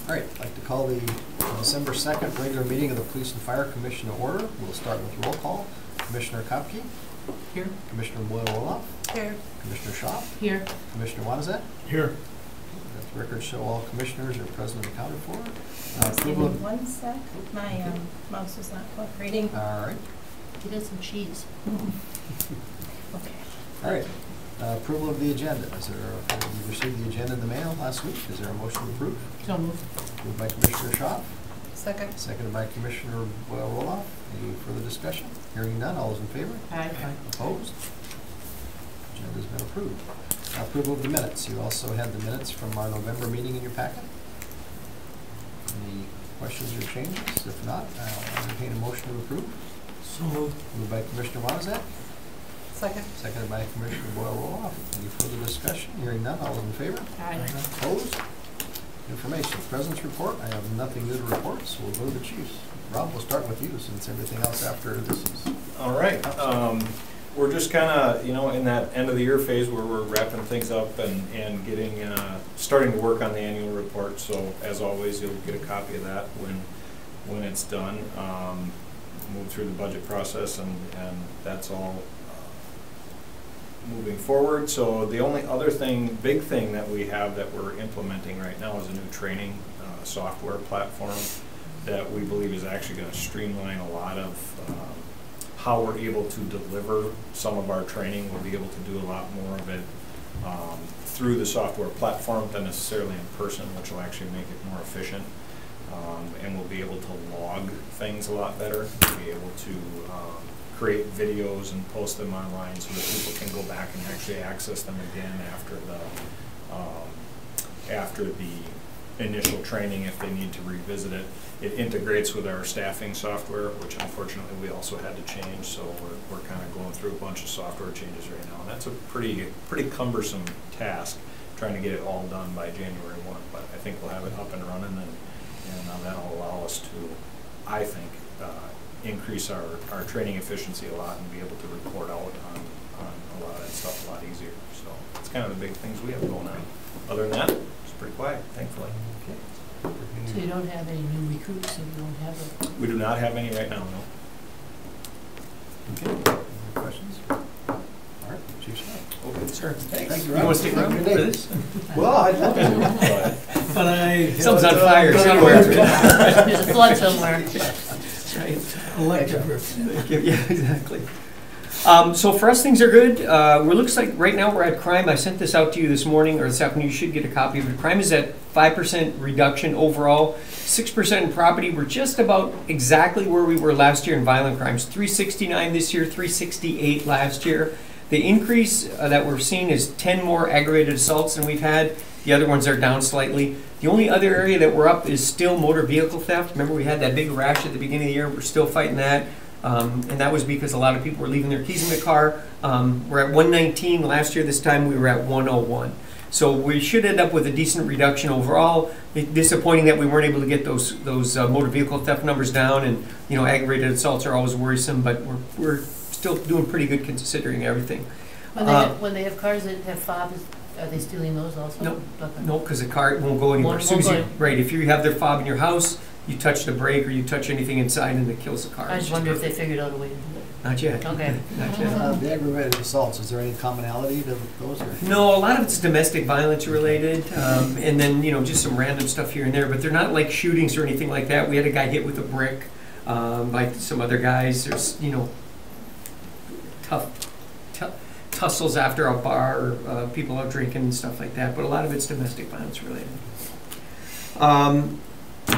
All right, I'd like to call the December 2nd regular meeting of the Police and Fire Commission to order. We'll start with roll call. Commissioner Kopke. Here. Commissioner Boyle-Roloff. Here. Commissioner Schaaf. Here. Commissioner Wanizet. Here. Let the record show all commissioners are present and accounted for. Give me 1 sec. My mouse is not cooperating. All right. He does some cheese. Okay. All right. Approval of the agenda. You received the agenda in the mail last week. Is there a motion to approve? So moved. Moved by Commissioner Schaaf. Second. Seconded by Commissioner Boyle-Roloff. Any further discussion? Hearing none. All those in favor? Aye. Opposed? Agenda's been approved. Approval of the minutes. You also had the minutes from our November meeting in your packet. Any questions or changes? If not, I'll entertain a motion to approve. So moved. Moved by Commissioner Wanizet. Second. Seconded by Commissioner Boyle-Roloff. Any further discussion? Hearing none. All those in favor? Aye. Opposed? Information. President's report. I have nothing new to report, so we'll go to the chiefs. Rob, we'll start with you since everything else after this is... All right. We're just kind of, in that end of the year phase where we're wrapping things up and getting, starting to work on the annual report. So as always, you'll get a copy of that when it's done. Move through the budget process and that's all moving forward. So the only other big thing that we have that we're implementing right now is a new training software platform that we believe is actually going to streamline a lot of how we're able to deliver some of our training. We'll be able to do a lot more of it through the software platform than necessarily in person, which will actually make it more efficient. And we'll be able to log things a lot better. We'll be able to create videos and post them online so that people can go back and actually access them again after the initial training if they need to revisit it. It integrates with our staffing software, which unfortunately we also had to change, so we're kind of going through a bunch of software changes right now. And that's a pretty cumbersome task, trying to get it all done by January 1, but I think we'll have it up and running, and that'll allow us to, I think, increase our training efficiency a lot and be able to report out on a lot of that stuff a lot easier. So it's kind of the big things we have going on. Other than that, it's pretty quiet, thankfully. Okay. So you don't have any new recruits and you don't have a... We do not have any right now, no. Okay. Any questions? All right, Chief Schaaf. Okay, sir. Thanks. You want to stick around for this? Well, I'd love to. But Something's on fire somewhere. There's a flood somewhere. That's right. elective. Yeah, exactly. So for us, things are good. Looks like right now we're at crime. I sent this out to you this morning or this afternoon. You should get a copy of it. Crime is at 5% reduction overall, 6% in property. We're just about exactly where we were last year in violent crimes. 369 this year, 368 last year. The increase that we're seeing is 10 more aggravated assaults than we've had. The other ones are down slightly. The only other area that we're up is still motor vehicle theft. Remember we had that big rash at the beginning of the year. We're still fighting that. And that was because a lot of people were leaving their keys in the car. We're at 119 last year. This time we were at 101. So we should end up with a decent reduction overall. It's disappointing that we weren't able to get those motor vehicle theft numbers down, and aggravated assaults are always worrisome, but we're still doing pretty good considering everything. When they have cars that have fobs, are they stealing those also? No, okay. no, because the car won't go anywhere. Right, if you have their fob in your house, you touch the brake or you touch anything inside and it kills the car. I just wonder if they figured out a way to do it. Not yet. Okay. Not yet. The aggravated assaults, is there any commonality to those? Or? No, a lot of it's domestic violence related, and then just some random stuff here and there. But they're not like shootings or anything like that. We had a guy hit with a brick by some other guys. There's tussles after a bar, people out drinking and stuff like that. But a lot of it's domestic violence related.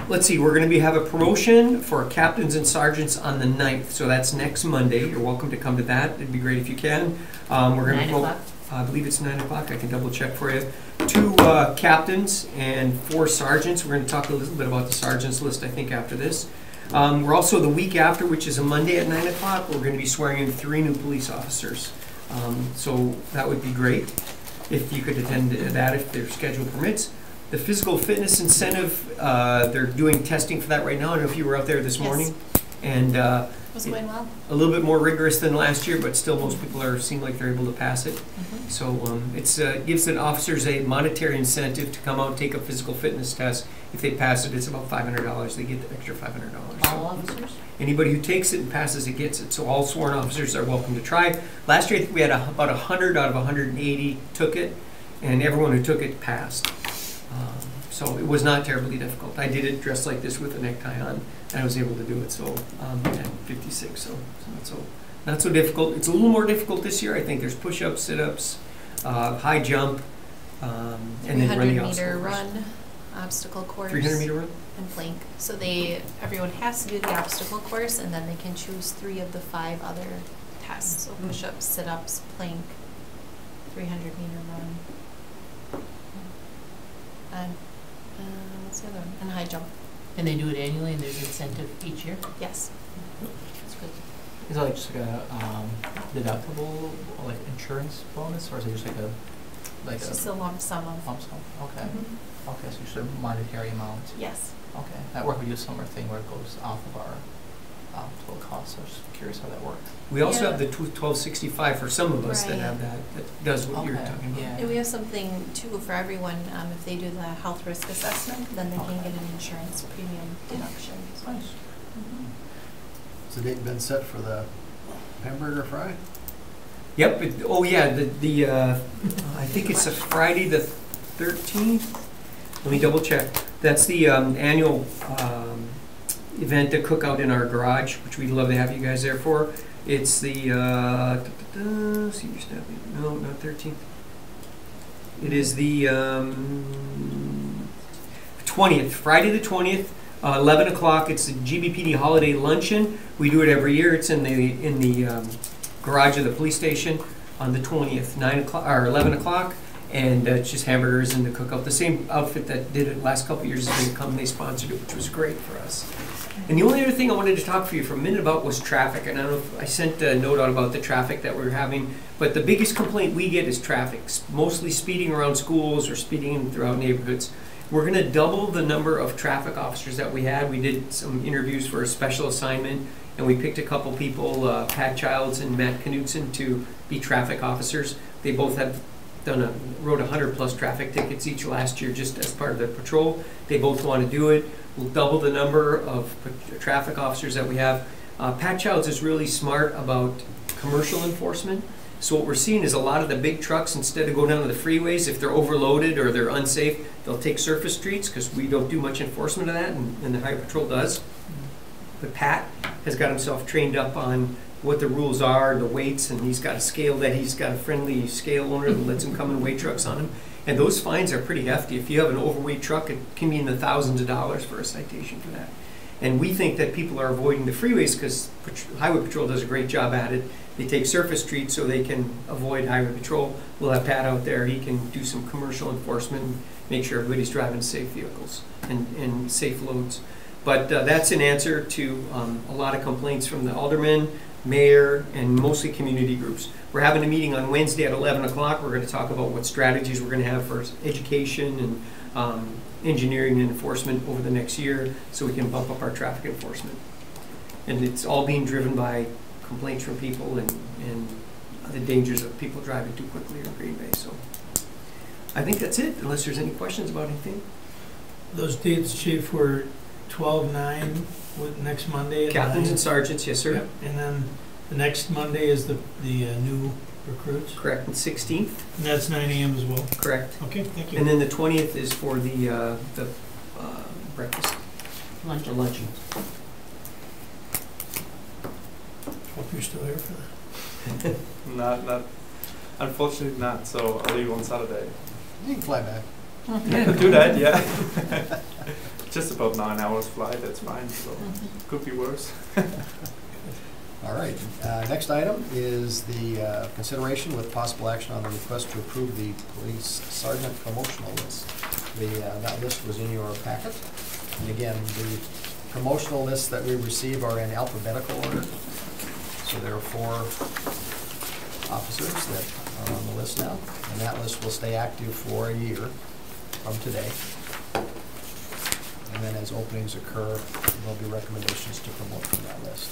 Let's see, we're going to have a promotion for captains and sergeants on the 9th, so that's next Monday. You're welcome to come to that. It'd be great if you can. We're going 9 o'clock? I believe it's 9 o'clock. I can double check for you. 2 captains and 4 sergeants. We're going to talk a little bit about the sergeants list, I think, after this. We're also the week after, which is a Monday at 9 o'clock, we're going to be swearing in 3 new police officers. So that would be great if you could attend that if their schedule permits. The physical fitness incentive, they're doing testing for that right now. I don't know if you were out there this morning. And Was going well. a little bit more rigorous than last year, but still most people seem like they're able to pass it. So it's gives the officers a monetary incentive to come out and take a physical fitness test. If they pass it, it's about $500. They get the extra $500. All officers? Anybody who takes it and passes it gets it. So all sworn officers are welcome to try. Last year I think we had about 100 out of 180 took it, and everyone who took it passed. So it was not terribly difficult. I did it dressed like this with a necktie on, and I was able to do it. So at 56, so not so difficult. It's a little more difficult this year. I think there's push-ups, sit-ups, high jump, and then running 300-meter run, obstacle course. 300-meter run. And plank. So everyone has to do the obstacle course, and then they can choose 3 of the 5 other tests. So push-ups, sit-ups, plank, 300-meter run, and what's the other one? And high jump. And they do it annually, and there's incentive each year? Yes. That's good. Is it like just like a deductible, or like insurance bonus, or is it just It's just a lump sum of. lump sum? Okay. Mhm. Okay, so just a monetary amount. Yes. Okay. At work we do a similar thing where it goes off of our total cost, so I was just curious how that works. We also Yeah. have the 1265 for some of us that Right. have that does what you're Okay, talking about. yeah. And we have something too for everyone. If they do the health risk assessment, then they can get an insurance premium deduction. Nice. Has the date been set for the hamburger fry? Yep. I think it's a Friday the 13th. Let me double check. That's the annual event, the cookout in our garage, which we'd love to have you guys there for. It's the no, not 13th. It is the 20th, Friday the 20th, 11 o'clock. It's the GBPD holiday luncheon. We do it every year. It's in the garage of the police station on the 20th, 9 o'clock or 11 o'clock. And it's just hamburgers and the cookout. The same outfit that did it last couple of years is going to come. They sponsored it, which was great for us. And the only other thing I wanted to talk for you for a minute about was traffic. And I don't know if I sent a note out about the traffic that we're having, but the biggest complaint we get is traffic, mostly speeding around schools or speeding throughout neighborhoods. We're going to double the number of traffic officers that we had. We did some interviews for a special assignment, and we picked a couple people, Pat Childs and Matt Knutson, to be traffic officers. They both have wrote 100+ traffic tickets each last year just as part of their patrol. They both want to do it. We'll double the number of traffic officers that we have. Pat Childs is really smart about commercial enforcement. So what we're seeing is a lot of the big trucks, instead of going down to the freeways, if they're overloaded or they're unsafe, they'll take surface streets because we don't do much enforcement of that, and the Highway Patrol does. But Pat has got himself trained up on what the rules are, the weights, and he's got a scale that he's got a friendly scale owner that lets him come and weigh trucks on him. And those fines are pretty hefty. If you have an overweight truck, it can be in the thousands of dollars for a citation for that. And we think that people are avoiding the freeways because Highway Patrol does a great job at it. They take surface streets so they can avoid Highway Patrol. We'll have Pat out there. He can do some commercial enforcement and make sure everybody's driving safe vehicles and safe loads. But that's an answer to a lot of complaints from the aldermen, mayor, and mostly community groups. We're having a meeting on Wednesday at 11 o'clock. We're going to talk about what strategies we're going to have for education and engineering and enforcement over the next year so we can bump up our traffic enforcement. And it's all being driven by complaints from people and the dangers of people driving too quickly in Green Bay. So I think that's it, unless there's any questions about anything. Those dates, Chief, were 12/9, next Monday at Captains 9. and sergeants, yes, sir. Yep. And then the next Monday is the new recruits. Correct. And 16th, And that's 9 a.m. as well. correct. Okay, thank you. And then the 20th is for the breakfast Lunch. or luncheon. Hope you're still here for that. Not, unfortunately not, so I'll leave on Saturday. You can fly back. Do that, yeah. Just about 9 hours flight, that's fine, so could be worse. All right. Next item is the consideration with possible action on the request to approve the police sergeant promotional list. That list was in your packet. And again, the promotional lists that we receive are in alphabetical order. So there are 4 officers that are on the list now, and that list will stay active for a year from today. And then as openings occur, there'll be recommendations to promote from that list.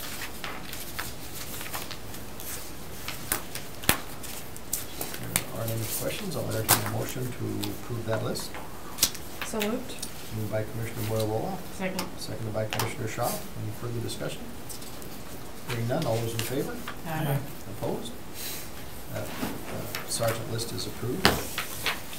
If there aren't any questions, I'll entertain a motion to approve that list. So moved. Moved by Commissioner Boyle-Roloff, Second. seconded by Commissioner Shaw. Any further discussion? Hearing none, all those in favor? Aye. Opposed? That sergeant list is approved.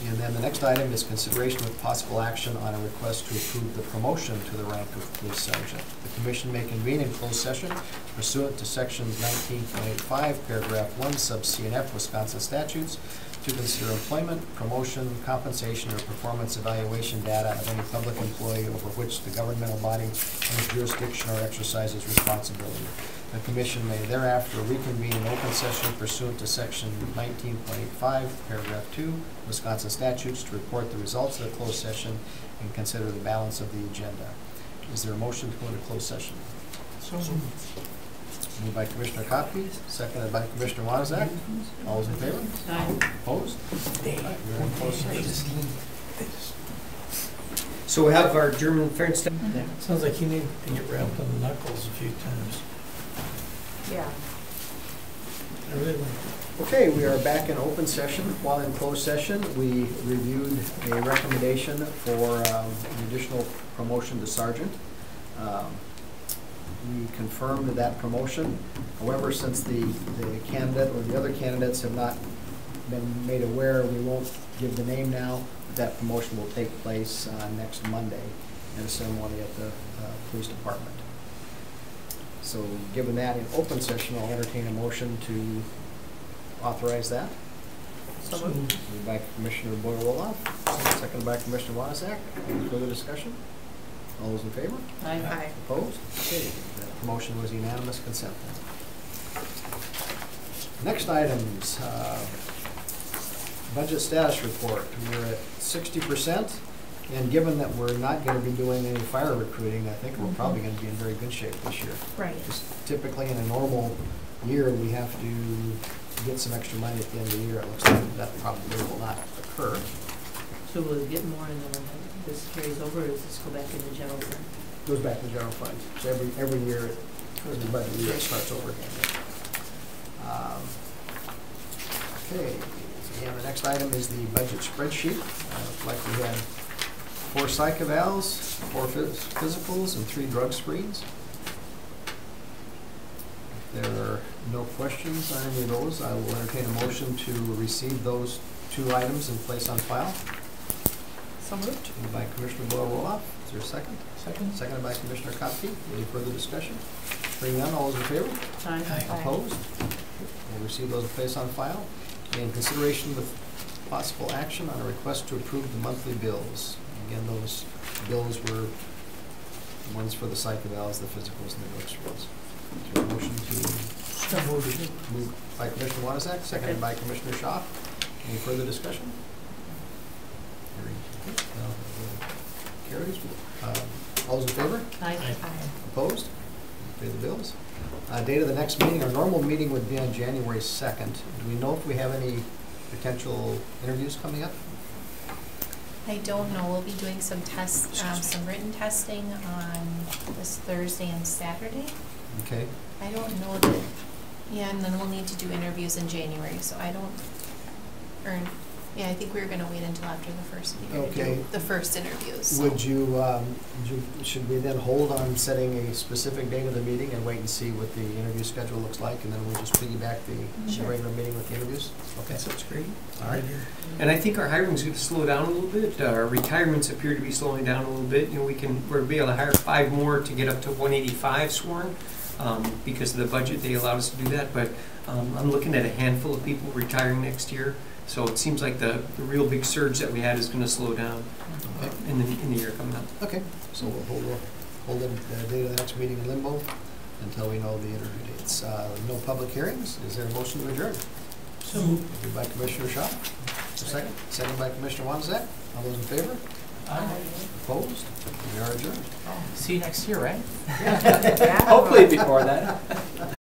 And then the next item is consideration with possible action on a request to approve the promotion to the rank of police sergeant. The commission may convene in closed session pursuant to sections 19.85, paragraph 1, sub C and F, Wisconsin statutes, to consider employment, promotion, compensation, or performance evaluation data of any public employee over which the governmental body has jurisdiction or exercises responsibility. The commission may thereafter reconvene in open session pursuant to section 19.85, paragraph 2, Wisconsin statutes, to report the results of the closed session and consider the balance of the agenda. Is there a motion to go into closed session? Moved by Commissioner Koppe, seconded by Commissioner Wanzak. All those in favor? Aye. Opposed? All right, we're in closed session. So we have our German French. Sounds like you need to get wrapped on the knuckles a few times. Yeah. I really like Okay, we are back in open session. While in closed session, we reviewed a recommendation for an additional promotion to sergeant. We confirmed that promotion. However, since the candidate or the other candidates have not been made aware, we won't give the name now. That promotion will take place next Monday at a ceremony at the police department. So given that in open session, I'll entertain a motion to authorize that. So moved. Moved by Commissioner Boyle-Roloff, seconded by Commissioner Wanzak. Any further discussion? All those in favor? Aye. Opposed? Okay, that promotion was unanimous consent then. Next items, budget status report. We're at 60%, and given that we're not going to be doing any fire recruiting, I think we're probably going to be in very good shape this year. Right. Just typically in a normal year, we have to get some extra money at the end of the year. It looks like that probably will not occur. So will it get more and then this carries over, or does this go back into general fund? Goes back to the general fund. So every year, the budget year starts over again. Okay, and the next item is the budget spreadsheet. Like we had 4 psych evals, 4 physicals, and 3 drug screens. If there are no questions on any of those, I will entertain a motion to receive those 2 items and place on file. So moved. Moved by Commissioner Boyle-Roloff. Is there a second? Second. Seconded by Commissioner Koppe. Any further discussion? Hearing none, all those in favor? Aye. Opposed? We'll receive those and place on file. In consideration with possible action on a request to approve the monthly bills. Again, those bills were the ones for the psych evals, the physicals, and the drug screens. Is there a motion to move by Commissioner Wanzak, seconded by Commissioner Shaw? Any further discussion? Carries. All those in favor? Aye. Opposed? Pay the bills. Date of the next meeting, our normal meeting would be on January 2nd. Do we know if we have any potential interviews coming up? I don't know, we'll be doing some tests, some written testing on this Thursday and Saturday. Okay. I don't know that, yeah, and then we'll need to do interviews in January, so I don't, or, yeah, I think we were gonna wait until after the first of the year to Okay. do the first interviews. So. Would you, should we then hold on setting a specific date of the meeting and wait and see what the interview schedule looks like, and then we'll just piggyback the Sure. regular meeting with the interviews? Okay. That's great. All right. And I think our hiring's going to slow down a little bit. Our retirements appear to be slowing down a little bit. You know, we're be able to hire 5 more to get up to 185 sworn because of the budget. They allowed us to do that. But I'm looking at a handful of people retiring next year. So it seems like the real big surge that we had is going to slow down in the year coming up. Okay. So we'll hold the date of the next meeting in limbo until we know the interview dates. No public hearings. Is there a motion to adjourn? So moved. Moved by Commissioner Shaw. Second. Second by Commissioner Wanzak. All those in favor? Aye. Opposed? We are adjourned. See you next year, right? Yeah. Hopefully before that.